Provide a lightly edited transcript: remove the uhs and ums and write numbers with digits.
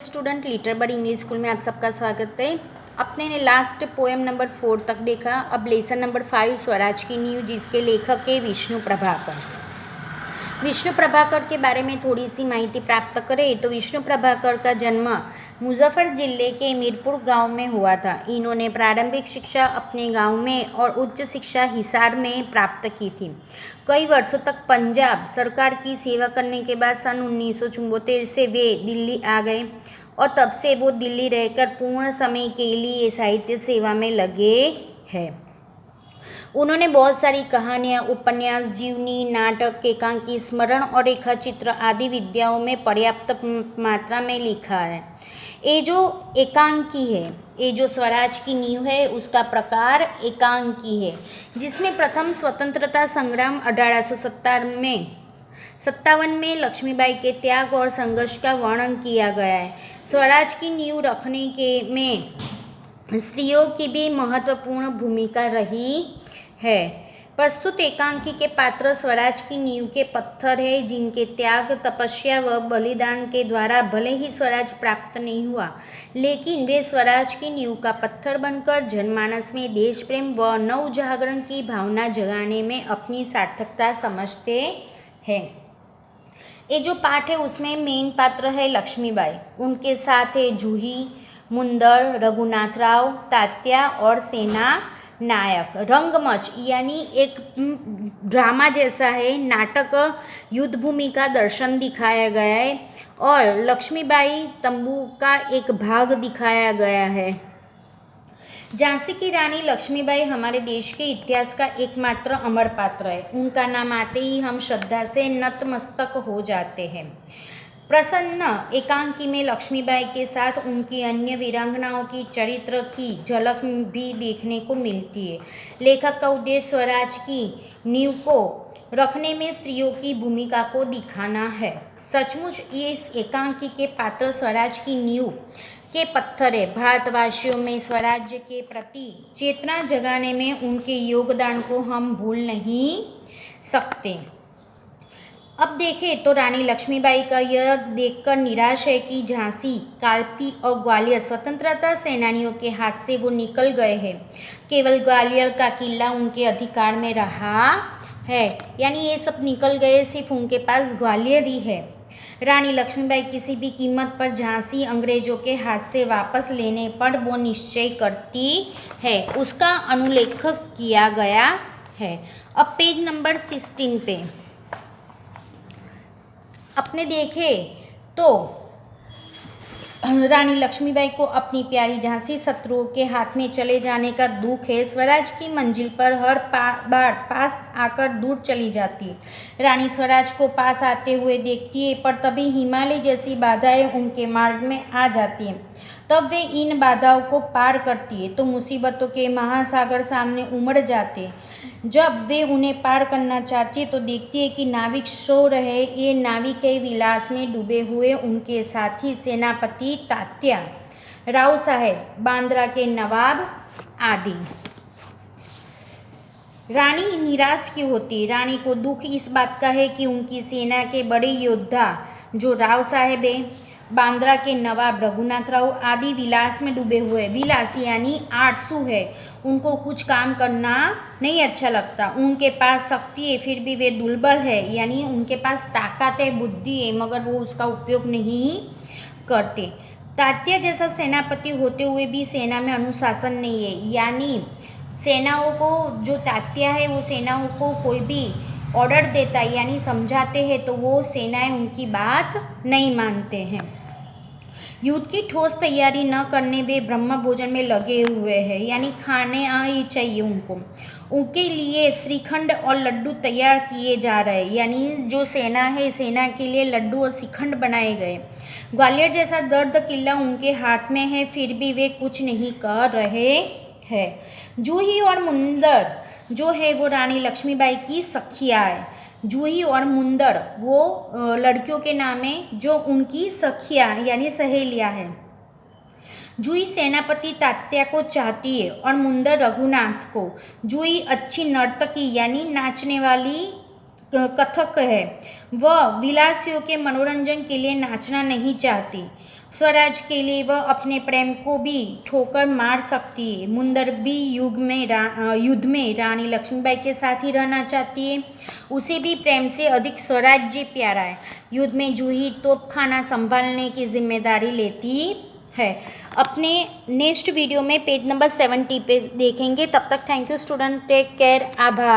Student litre bird English school में आप सबका स्वागत है। अपने ने लास्ट पोएम नंबर 4 तक देखा। अब लेसन नंबर 5 स्वराज की नींव, जिसके लेखक है विष्णु प्रभाकर। विष्णु प्रभाकर के बारे में थोड़ी सी माहिती प्राप्त करें तो विष्णु प्रभाकर का जन्म मुजफ्फर जिले के मीरपुर गांव में हुआ था। इन्होंने प्रारंभिक शिक्षा अपने गांव में और उच्च शिक्षा हिसार में प्राप्त की थी। कई वर्षों तक पंजाब सरकार की सेवा करने के बाद सन 1974 से वे दिल्ली आ गए और तब से वो दिल्ली रहकर पूर्ण समय के लिए साहित्य सेवा में लगे हैं। उन्होंने बहुत सारी कहानियाँ, उपन्यास, जीवनी, नाटक, एकांकी, स्मरण और रेखाचित्र आदि विद्याओं में पर्याप्त मात्रा में लिखा है। ये जो एकांकी है, ये जो स्वराज की नींव है, उसका प्रकार एकांकी है, जिसमें प्रथम स्वतंत्रता संग्राम 1857 में लक्ष्मीबाई के त्याग और संघर्ष का वर्णन किया गया है। स्वराज की नींव रखने में स्त्रियों की भी महत्वपूर्ण भूमिका रही है। प्रस्तुत एकांकी के पात्र स्वराज की नींव के पत्थर है, जिनके त्याग, तपस्या व बलिदान के द्वारा भले ही स्वराज प्राप्त नहीं हुआ, लेकिन वे स्वराज की नींव का पत्थर बनकर जनमानस में देश प्रेम व नव जागरण की भावना जगाने में अपनी सार्थकता समझते हैं। ये जो पाठ है उसमें मेन पात्र है लक्ष्मीबाई, उनके साथ है जूही, मुंदर, रघुनाथराव, तात्या और सेना नायक। रंगमंच यानी एक ड्रामा जैसा है, नाटक युद्ध भूमि का दर्शन दिखाया गया है और लक्ष्मीबाई तंबू का एक भाग दिखाया गया है। झांसी की रानी लक्ष्मीबाई हमारे देश के इतिहास का एकमात्र अमर पात्र है। उनका नाम आते ही हम श्रद्धा से नतमस्तक हो जाते हैं। प्रसन्न एकांकी में लक्ष्मीबाई के साथ उनकी अन्य वीरांगनाओं की चरित्र की झलक भी देखने को मिलती है। लेखक का उद्देश्य स्वराज की नींव को रखने में स्त्रियों की भूमिका को दिखाना है। सचमुच ये इस एकांकी के पात्र स्वराज की नींव के पत्थर है। भारतवासियों में स्वराज्य के प्रति चेतना जगाने में उनके योगदान को हम भूल नहीं सकते। अब देखें तो रानी लक्ष्मीबाई का यह देखकर निराश है कि झांसी, कालपी और ग्वालियर स्वतंत्रता सेनानियों के हाथ से वो निकल गए हैं। केवल ग्वालियर का किला उनके अधिकार में रहा है, यानी ये सब निकल गए, सिर्फ उनके पास ग्वालियर ही है। रानी लक्ष्मीबाई किसी भी कीमत पर झांसी अंग्रेजों के हाथ से वापस लेने पर वो निश्चय करती है, उसका अनुलेख किया गया है। अब पेज नंबर 16 पे अपने देखे तो रानी लक्ष्मीबाई को अपनी प्यारी झांसी शत्रुओं के हाथ में चले जाने का दुख है। स्वराज की मंजिल पर हर बार पास आकर दूर चली जाती है। रानी स्वराज को पास आते हुए देखती है, पर तभी हिमालय जैसी बाधाएं उनके मार्ग में आ जाती हैं। तब वे इन बाधाओं को पार करती है तो मुसीबतों के महासागर सामने उमड़ जाते हैं। जब वे उन्हें पार करना चाहती है तो देखती है कि नाविक सो रहे। ये नाविक के विलास में डूबे हुए उनके साथी सेनापति तात्या, राव साहेब, बांद्रा के नवाब आदि। रानी निराश क्यों होती? रानी को दुख इस बात का है कि उनकी सेना के बड़े योद्धा जो राव साहेब है, बांद्रा के नवाब रघुनाथराव आदि विलास में डूबे हुए। विलास यानी आलसू है, उनको कुछ काम करना नहीं अच्छा लगता। उनके पास शक्ति है फिर भी वे दुर्बल है, यानी उनके पास ताकत है, बुद्धि है, मगर वो उसका उपयोग नहीं करते। तात्या जैसा सेनापति होते हुए भी सेना में अनुशासन नहीं है, यानी सेनाओं को, जो तात्या है वो सेनाओं को कोई भी ऑर्डर देता है यानी समझाते हैं तो वो सेनाएं उनकी बात नहीं मानते हैं। युद्ध की ठोस तैयारी न करने वे ब्रह्म भोजन में लगे हुए हैं, यानी खाने ही चाहिए उनको। उनके लिए श्रीखंड और लड्डू तैयार किए जा रहे हैं, यानी जो सेना है, सेना के लिए लड्डू और श्रीखंड बनाए गए। ग्वालियर जैसा दर्द किला उनके हाथ में है, फिर भी वे कुछ नहीं कर रहे हैं। जूही और मुंदर जो है वो रानी लक्ष्मीबाई की सखियाँ है। जूही और मुंदर वो लड़कियों के नाम है जो उनकी सखियाँ यानी सहेलियाँ हैं। जूही सेनापति तात्या को चाहती है और मुंदर रघुनाथ को। जूही अच्छी नर्तकी यानी नाचने वाली कथक है। वह विलासियों के मनोरंजन के लिए नाचना नहीं चाहती। स्वराज के लिए वह अपने प्रेम को भी ठोकर मार सकती है। मुंदरबी युद्ध में रानी लक्ष्मीबाई के साथ ही रहना चाहती है। उसे भी प्रेम से अधिक स्वराज्य प्यारा है। युद्ध में जूही तोपखाना संभालने की जिम्मेदारी लेती है। अपने नेक्स्ट वीडियो में पेज नंबर 70 पे देखेंगे। तब तक thank you student, take care, आभार।